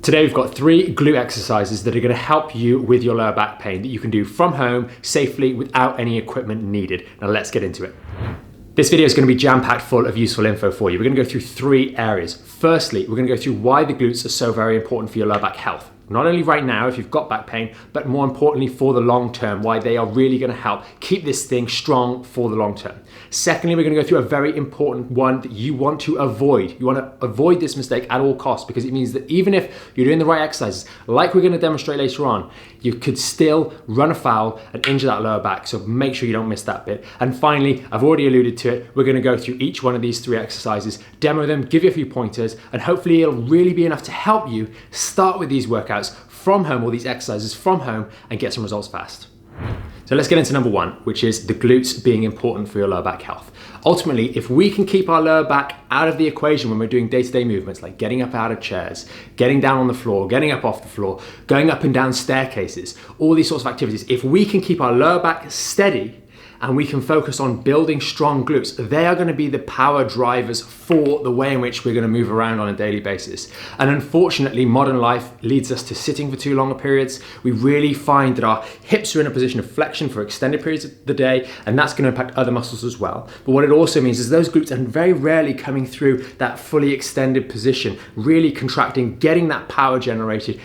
Today we've got 3 glute exercises that are going to help you with your lower back pain that you can do from home safely without any equipment needed. Now let's get into it. This video is going to be jam-packed full of useful info for you. We're going to go through 3 areas. Firstly, we're going to go through why the glutes are so very important for your lower back health. Not only right now if you've got back pain, but more importantly for the long term, why they are really going to help keep this thing strong for the long term. Secondly, we're going to go through a very important one that you want to avoid. You want to avoid this mistake at all costs because it means that even if you're doing the right exercises, like we're going to demonstrate later on, you could still run afoul and injure that lower back. So make sure you don't miss that bit. And finally, I've already alluded to it, we're going to go through each one of these 3 exercises, demo them, give you a few pointers, and hopefully it'll really be enough to help you start with these workouts from home, or these exercises from home, and get some results fast. So let's get into number 1, which is the glutes being important for your lower back health. Ultimately, if we can keep our lower back out of the equation when we're doing day-to-day movements, like getting up out of chairs, getting down on the floor, getting up off the floor, going up and down staircases, all these sorts of activities, if we can keep our lower back steady and we can focus on building strong glutes, they are going to be the power drivers for the way in which we're going to move around on a daily basis. And unfortunately, modern life leads us to sitting for too long periods. We really find that our hips are in a position of flexion for extended periods of the day, and that's going to impact other muscles as well. But what it also means is those glutes are very rarely coming through that fully extended position, really contracting, getting that power generation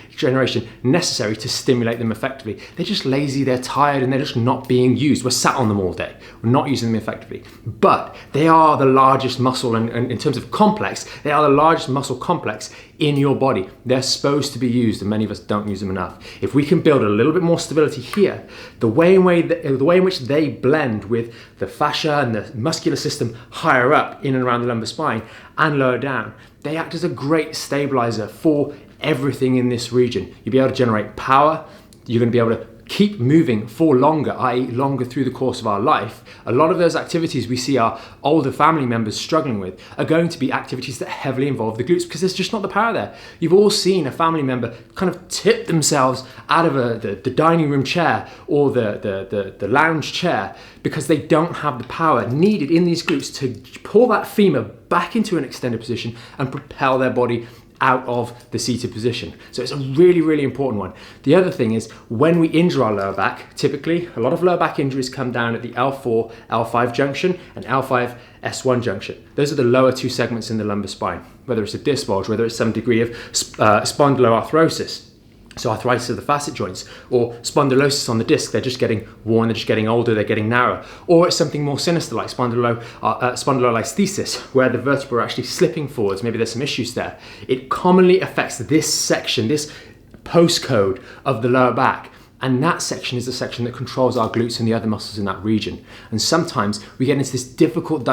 necessary to stimulate them effectively. They're just lazy, they're tired, and they're just not being used. We're sat on them all day. We're not using them effectively. But they are the largest muscle, and in terms of complex, they are the largest muscle complex in your body. They're supposed to be used, and many of us don't use them enough. If we can build a little bit more stability here, the way in which they blend with the fascia and the muscular system higher up in and around the lumbar spine and lower down, they act as a great stabilizer for everything in this region. You'll be able to generate power. You're going to be able to keep moving for longer, i.e. longer through the course of our life. A lot of those activities we see our older family members struggling with are going to be activities that heavily involve the glutes because there's just not the power there. You've all seen a family member kind of tip themselves out of the dining room chair or the lounge chair because they don't have the power needed in these glutes to pull that femur back into an extended position and propel their body out of the seated position. So it's a really, really important one. The other thing is when we injure our lower back, typically a lot of lower back injuries come down at the L4, L5 junction and L5, S1 junction. Those are the lower 2 segments in the lumbar spine, whether it's a disc bulge, whether it's some degree of spondyloarthrosis. So arthritis of the facet joints, or spondylosis on the disc, they're just getting worn, they're just getting older, they're getting narrower. Or it's something more sinister like spondylolisthesis, where the vertebrae are actually slipping forwards, maybe there's some issues there. It commonly affects this section, this postcode of the lower back. And that section is the section that controls our glutes and the other muscles in that region. And sometimes we get into this difficult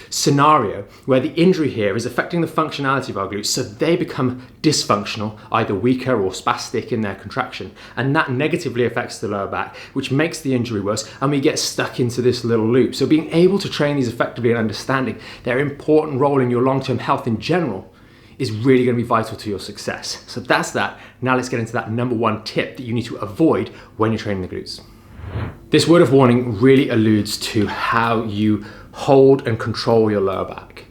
scenario where the injury here is affecting the functionality of our glutes, so they become dysfunctional, either weaker or spastic in their contraction. And that negatively affects the lower back, which makes the injury worse, and we get stuck into this little loop. So being able to train these effectively and understanding their important role in your long-term health in general is really going to be vital to your success. So that's that. Now let's get into that number 1 tip that you need to avoid when you're training the glutes. This word of warning really alludes to how you hold and control your lower back.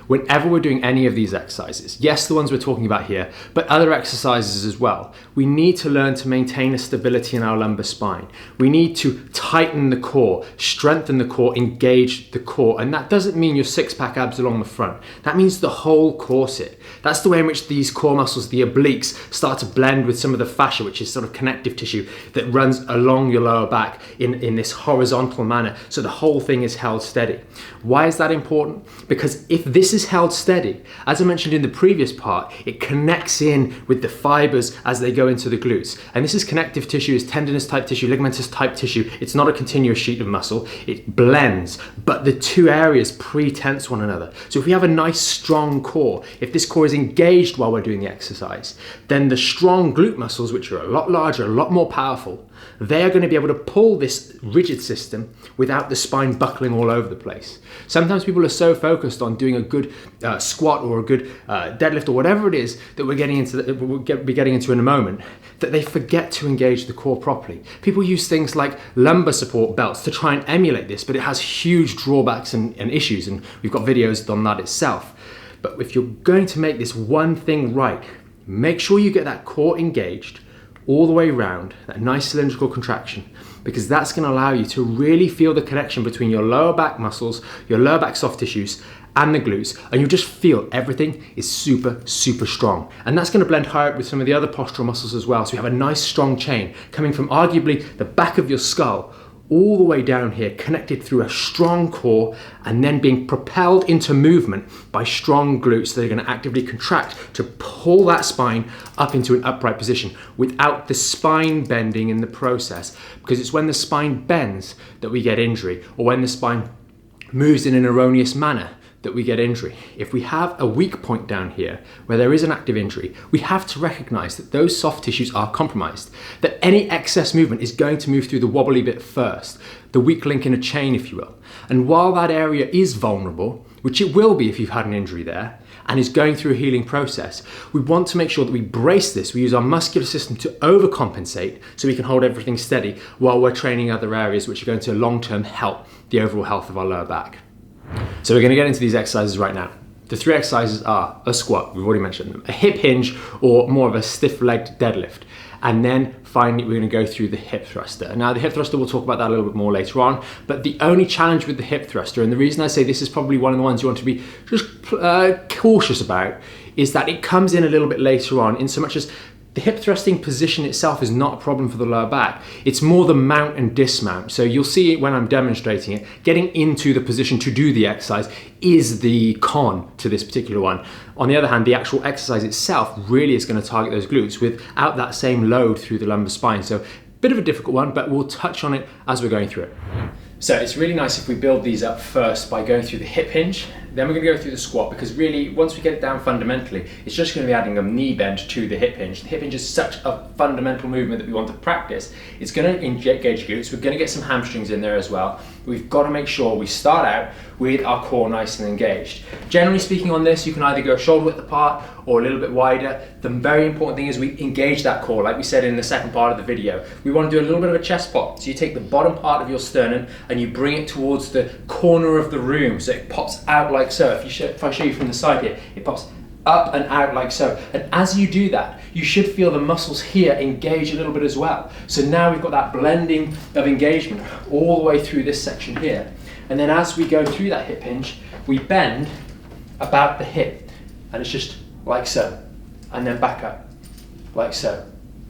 Whenever we're doing any of these exercises, yes, the ones we're talking about here, but other exercises as well, we need to learn to maintain a stability in our lumbar spine. We need to tighten the core, strengthen the core, engage the core. And that doesn't mean your 6-pack abs along the front. That means the whole corset. That's the way in which these core muscles, the obliques, start to blend with some of the fascia, which is sort of connective tissue that runs along your lower back in this horizontal manner. So the whole thing is held steady. Why is that important? Because if this is held steady, as I mentioned in the previous part, it connects in with the fibers as they go into the glutes. And this is connective tissue, is tendinous type tissue, ligamentous type tissue. It's not a continuous sheet of muscle, it blends, but the 2 areas pre-tense one another. So if we have a nice strong core, if this core is engaged while we're doing the exercise, then the strong glute muscles, which are a lot larger, a lot more powerful, they are going to be able to pull this rigid system without the spine buckling all over the place. Sometimes people are so focused on doing a good squat or a good deadlift or whatever it is that we're getting into, that we'll be getting into in a moment, that they forget to engage the core properly. People use things like lumbar support belts to try and emulate this, but it has huge drawbacks and issues, and we've got videos on that itself. But if you're going to make this one thing right, make sure you get that core engaged all the way around, that nice cylindrical contraction, because that's going to allow you to really feel the connection between your lower back muscles, your lower back soft tissues, and the glutes, and you'll just feel everything is super, super strong. And that's going to blend higher up with some of the other postural muscles as well. So you have a nice strong chain coming from arguably the back of your skull all the way down here, connected through a strong core and then being propelled into movement by strong glutes that are going to actively contract to pull that spine up into an upright position without the spine bending in the process. Because it's when the spine bends that we get injury, or when the spine moves in an erroneous manner that we get injury. If we have a weak point down here where there is an active injury, we have to recognize that those soft tissues are compromised, that any excess movement is going to move through the wobbly bit first, the weak link in a chain, if you will. And while that area is vulnerable, which it will be if you've had an injury there, and is going through a healing process, we want to make sure that we brace this. We use our muscular system to overcompensate so we can hold everything steady while we're training other areas which are going to long-term help the overall health of our lower back. So we're going to get into these exercises right now. The three exercises are a squat, we've already mentioned them, a hip hinge, or more of a stiff-legged deadlift. And then finally, we're going to go through the hip thruster. Now, the hip thruster, we'll talk about that a little bit more later on, but the only challenge with the hip thruster, and the reason I say this is probably one of the ones you want to be just cautious about, is that it comes in a little bit later on, in so much as the hip thrusting position itself is not a problem for the lower back. It's more the mount and dismount. So you'll see it when I'm demonstrating it. Getting into the position to do the exercise is the con to this particular one. On the other hand, the actual exercise itself really is going to target those glutes without that same load through the lumbar spine. So a bit of a difficult one, but we'll touch on it as we're going through it. So it's really nice if we build these up first by going through the hip hinge, then we're going to go through the squat, because really once we get it down fundamentally, it's just going to be adding a knee bend to the hip hinge. The hip hinge is such a fundamental movement that we want to practice. It's going to engage glutes, we're going to get some hamstrings in there as well. We've got to make sure we start out with our core nice and engaged. Generally speaking on this, you can either go shoulder width apart or a little bit wider. The very important thing is we engage that core, like we said in the second part of the video. We want to do a little bit of a chest pop. So you take the bottom part of your sternum and you bring it towards the corner of the room, so it pops out like so. If I show you from the side here, it pops up and out like so. And as you do that, you should feel the muscles here engage a little bit as well. So now we've got that blending of engagement all the way through this section here. And then as we go through that hip hinge, we bend about the hip, and it's just like so, and then back up, like so,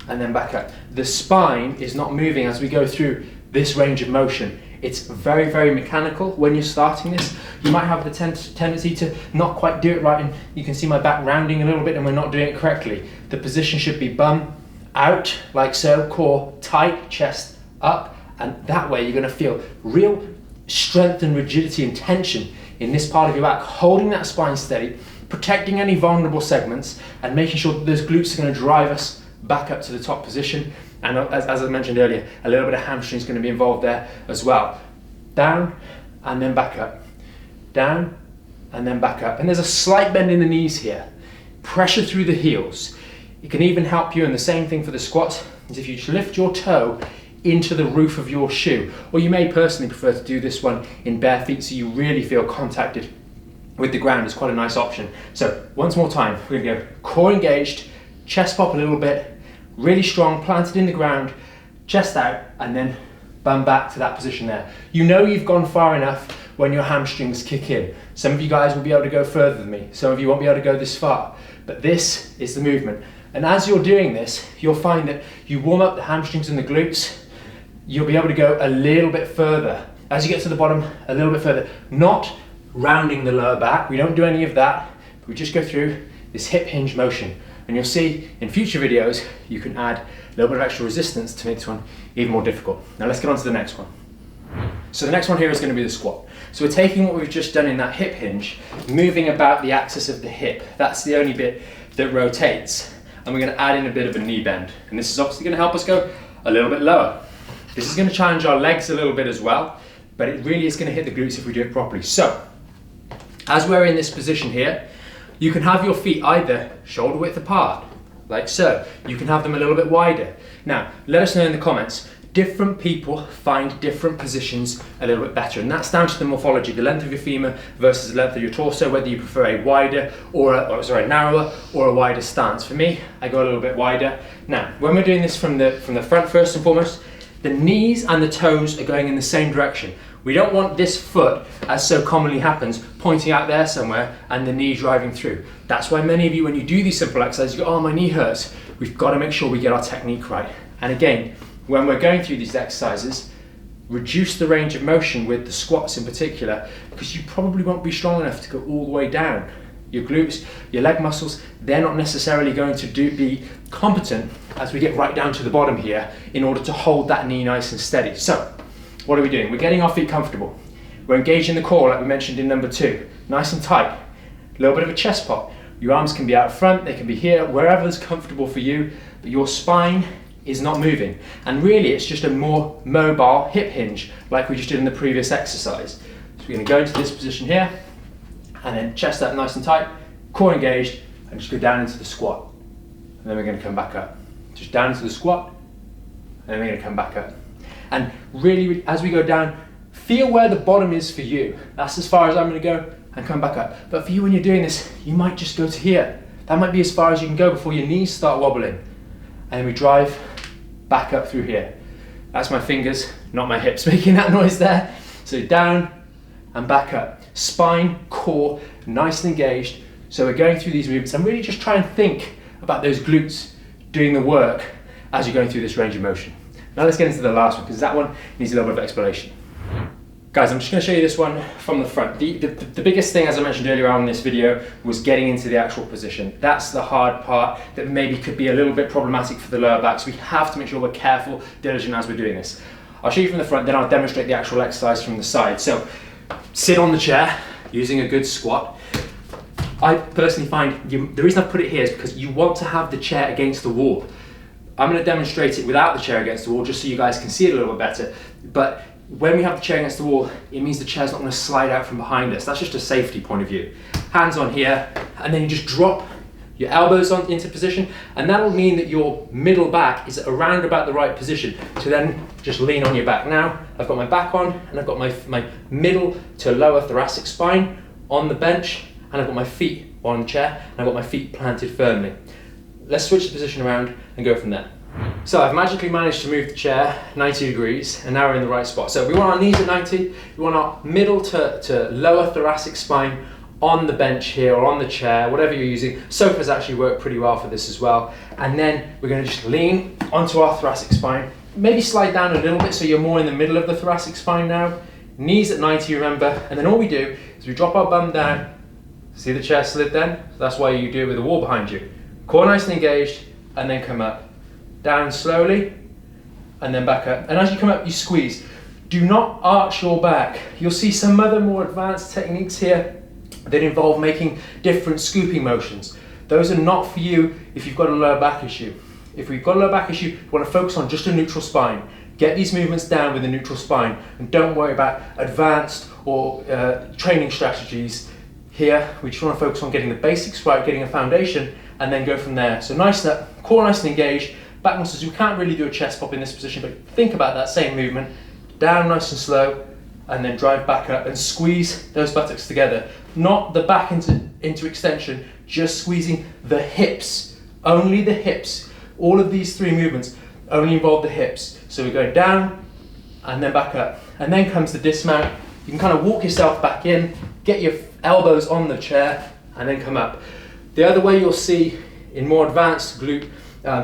and then back up. The spine is not moving as we go through this range of motion. It's very, very mechanical when you're starting this. You might have the tendency to not quite do it right, and you can see my back rounding a little bit and we're not doing it correctly. The position should be bum out, like so, core tight, chest up, and that way you're gonna feel real strength and rigidity and tension in this part of your back, holding that spine steady, protecting any vulnerable segments, and making sure that those glutes are gonna drive us back up to the top position. And as I mentioned earlier, a little bit of hamstring is going to be involved there as well. Down and then back up. Down and then back up. And there's a slight bend in the knees here. Pressure through the heels. It can even help you, and the same thing for the squats, is if you just lift your toe into the roof of your shoe. Or you may personally prefer to do this one in bare feet so you really feel contacted with the ground. It's quite a nice option. So once more time, we're going to go core engaged, chest pop a little bit, really strong, planted in the ground, chest out, and then bum back to that position there. You know you've gone far enough when your hamstrings kick in. Some of you guys will be able to go further than me. Some of you won't be able to go this far. But this is the movement. And as you're doing this, you'll find that you warm up the hamstrings and the glutes. You'll be able to go a little bit further. As you get to the bottom, a little bit further. Not rounding the lower back. We don't do any of that. We just go through this hip hinge motion. And you'll see in future videos, you can add a little bit of extra resistance to make this one even more difficult. Now let's get on to the next one. So the next one here is going to be the squat. So we're taking what we've just done in that hip hinge, moving about the axis of the hip. That's the only bit that rotates. And we're going to add in a bit of a knee bend. And this is obviously going to help us go a little bit lower. This is going to challenge our legs a little bit as well, but it really is going to hit the glutes if we do it properly. So as we're in this position here, you can have your feet either shoulder width apart, like so. You can have them a little bit wider. Now, let us know in the comments, different people find different positions a little bit better, and that's down to the morphology, the length of your femur versus the length of your torso, whether you prefer a wider or a narrower or a wider stance. For me, I go a little bit wider. Now, when we're doing this from the front, first and foremost, the knees and the toes are going in the same direction. We don't want this foot, as so commonly happens, pointing out there somewhere and the knee driving through. That's why many of you, when you do these simple exercises, you go, oh, my knee hurts. We've got to make sure we get our technique right. And again, when we're going through these exercises, reduce the range of motion with the squats in particular, because you probably won't be strong enough to go all the way down. Your glutes, your leg muscles, they're not necessarily going to be competent as we get right down to the bottom here in order to hold that knee nice and steady. So, what are we doing? We're getting our feet comfortable. We're engaging the core like we mentioned in number 2. Nice and tight. A little bit of a chest pop. Your arms can be out front, they can be here, wherever's comfortable for you, but your spine is not moving. And really it's just a more mobile hip hinge like we just did in the previous exercise. So we're going to go into this position here and then chest up nice and tight, core engaged, and just go down into the squat. And then we're going to come back up. Just down into the squat, and then we're going to come back up. And really, as we go down, feel where the bottom is for you. That's as far as I'm going to go, and come back up. But for you, when you're doing this, you might just go to here. That might be as far as you can go before your knees start wobbling. And then we drive back up through here. That's my fingers, not my hips, making that noise there. So down and back up. Spine, core, nice and engaged. So we're going through these movements and really just try and think about those glutes doing the work as you're going through this range of motion. Now let's get into the last one, because that one needs a little bit of explanation. Guys, I'm just going to show you this one from the front. The biggest thing, as I mentioned earlier on in this video, was getting into the actual position. That's the hard part that maybe could be a little bit problematic for the lower back, so we have to make sure we're careful, diligent as we're doing this. I'll show you from the front, then I'll demonstrate the actual exercise from the side. So, sit on the chair, using a good squat. I personally find, the reason I put it here is because you want to have the chair against the wall. I'm going to demonstrate it without the chair against the wall, just so you guys can see it a little bit better. But when we have the chair against the wall, it means the chair's not going to slide out from behind us. That's just a safety point of view. Hands on here, and then you just drop your elbows into position, and that'll mean that your middle back is around about the right position to then just lean on your back. Now, I've got my back on, and I've got my middle to lower thoracic spine on the bench, and I've got my feet on the chair, and I've got my feet planted firmly. Let's switch the position around and go from there. So I've magically managed to move the chair 90 degrees, and now we're in the right spot. So we want our knees at 90, we want our middle to lower thoracic spine on the bench here or on the chair, whatever you're using. Sofas actually work pretty well for this as well. And then we're going to just lean onto our thoracic spine, maybe slide down a little bit so you're more in the middle of the thoracic spine now. Knees at 90, remember, and then all we do is we drop our bum down. See the chair slid then? That's why you do it with the wall behind you. Core nice and engaged, and then come up. Down slowly, and then back up. And as you come up, you squeeze. Do not arch your back. You'll see some other more advanced techniques here that involve making different scooping motions. Those are not for you if you've got a lower back issue. If we've got a lower back issue, you want to focus on just a neutral spine. Get these movements down with a neutral spine, and don't worry about advanced or training strategies. Here, we just want to focus on getting the basics right, getting a foundation, and then go from there. So nice up, core nice and engaged. Back muscles, we can't really do a chest pop in this position, but think about that same movement. Down nice and slow, and then drive back up and squeeze those buttocks together. Not the back into extension, just squeezing the hips, only the hips. All of these three movements only involve the hips. So we're going down, and then back up. And then comes the dismount. You can kind of walk yourself back in, get your elbows on the chair, and then come up. The other way you'll see in more advanced glute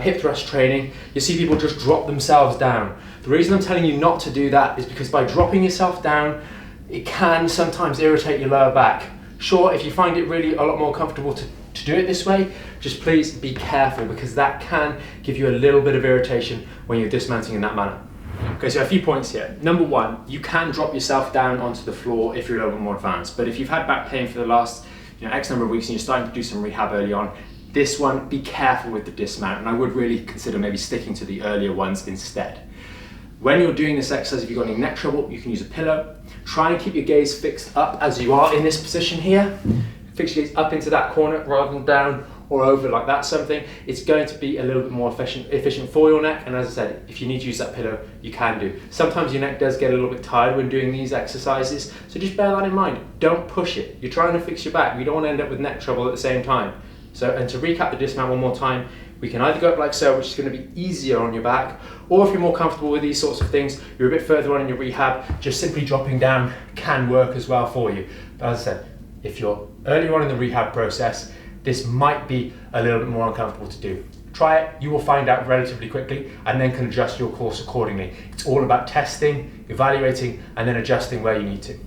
hip thrust training, you see people just drop themselves down. The reason I'm telling you not to do that is because by dropping yourself down, it can sometimes irritate your lower back. Sure, if you find it really a lot more comfortable to do it this way, just please be careful, because that can give you a little bit of irritation when you're dismounting in that manner. Okay, so a few points here. Number one, you can drop yourself down onto the floor if you're a little bit more advanced, but if you've had back pain for the last X number of weeks and you're starting to do some rehab early on, this one, be careful with the dismount, and I would really consider maybe sticking to the earlier ones instead. When you're doing this exercise, if you've got any neck trouble, you can use a pillow. Try and keep your gaze fixed up as you are in this position here. Fix your gaze up into that corner rather than down or over like that something, it's going to be a little bit more efficient for your neck. And as I said, if you need to use that pillow, you can do. Sometimes your neck does get a little bit tired when doing these exercises, so just bear that in mind. Don't push it. You're trying to fix your back. You don't want to end up with neck trouble at the same time. So, and to recap the dismount one more time, we can either go up like so, which is going to be easier on your back, or if you're more comfortable with these sorts of things, you're a bit further on in your rehab, just simply dropping down can work as well for you. But as I said, if you're earlier on in the rehab process, this might be a little bit more uncomfortable to do. Try it, you will find out relatively quickly, and then can adjust your course accordingly. It's all about testing, evaluating, and then adjusting where you need to.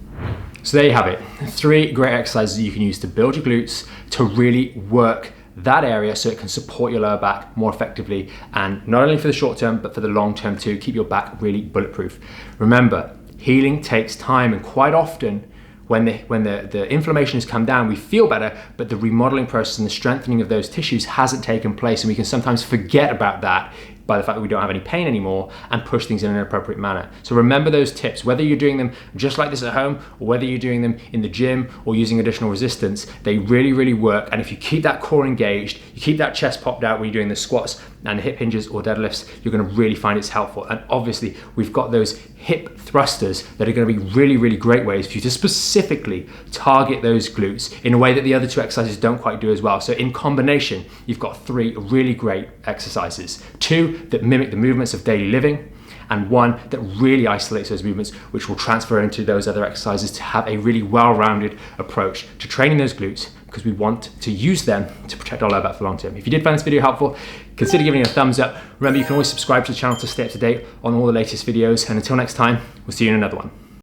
So there you have it. 3 great exercises you can use to build your glutes, to really work that area so it can support your lower back more effectively, and not only for the short term, but for the long term too. Keep your back really bulletproof. Remember, healing takes time, and quite often when the inflammation has come down, we feel better, but the remodeling process and the strengthening of those tissues hasn't taken place, and we can sometimes forget about that by the fact that we don't have any pain anymore and push things in an appropriate manner. So remember those tips, whether you're doing them just like this at home, or whether you're doing them in the gym or using additional resistance, they really, really work. And if you keep that core engaged, you keep that chest popped out when you're doing the squats and the hip hinges or deadlifts, you're gonna really find it's helpful. And obviously we've got those hip thrusters that are gonna be really, really great ways for you to specifically target those glutes in a way that the other 2 exercises don't quite do as well. So in combination, you've got 3 really great exercises. 2 that mimic the movements of daily living, and 1 that really isolates those movements, which will transfer into those other exercises to have a really well-rounded approach to training those glutes, because we want to use them to protect our lower back for long term. If you did find this video helpful, consider giving it a thumbs up. Remember, you can always subscribe to the channel to stay up to date on all the latest videos, and until next time, we'll see you in another one.